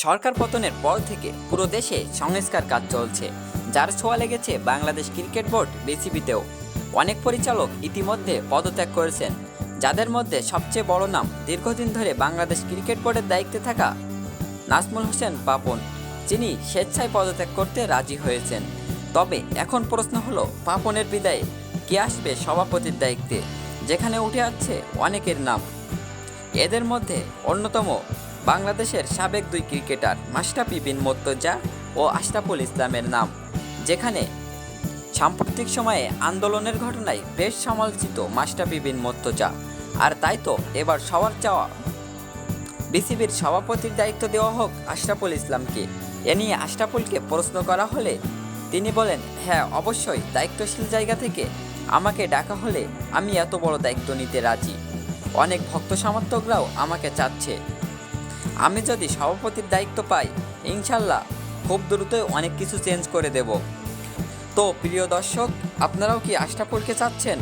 সরকার পতনের পর থেকে পুরো দেশে সংস্কার কাজ চলছে, যার ছোঁয়া লেগেছে বাংলাদেশ ক্রিকেট বোর্ড বিসিবিতেও। অনেক পরিচালক ইতিমধ্যে পদত্যাগ করেছেন, যাদের মধ্যে সবচেয়ে বড় নাম দীর্ঘদিন ধরে বাংলাদেশ ক্রিকেট বোর্ডের দায়িত্বে থাকা নাজমুল হোসেন পাপন, যিনি স্বেচ্ছায় পদত্যাগ করতে রাজি হয়েছেন। তবে এখন প্রশ্ন হলো, পাপনের বিদায়ে কে আসবে সভাপতির দায়িত্বে, যেখানে উঠে আসছে অনেকের নাম। এদের মধ্যে অন্যতম বাংলাদেশের সাবেক দুই ক্রিকেটার মাশরাফি বিন মুর্তজা ও আশরাফুল ইসলামের নাম, যেখানে সাম্প্রতিক সময়ে আন্দোলনের ঘটনায় বেশ সমালোচিত মাশরাফি বিন মুর্তজা। আর তাই তো এবার সবার চাওয়া বিসিবির সভাপতির দায়িত্ব দেওয়া হোক আশরাফুল ইসলামকে। এ নিয়ে আশরাফুলকে প্রশ্ন করা হলে তিনি বলেন, হ্যাঁ অবশ্যই, দায়িত্বশীল জায়গা থেকে আমাকে ডাকা হলে আমি এত বড় দায়িত্ব নিতে রাজি। অনেক ভক্ত সমর্থকরাও আমাকে চাচ্ছে। আমি যদি সভাপতির দায়িত্ব পাই, ইনশাল্লাহ খুব দ্রুতই অনেক কিছু চেঞ্জ করে দেব। তো প্রিয় দর্শক, আপনারাও কি আশরাফুলকে চাচ্ছেন?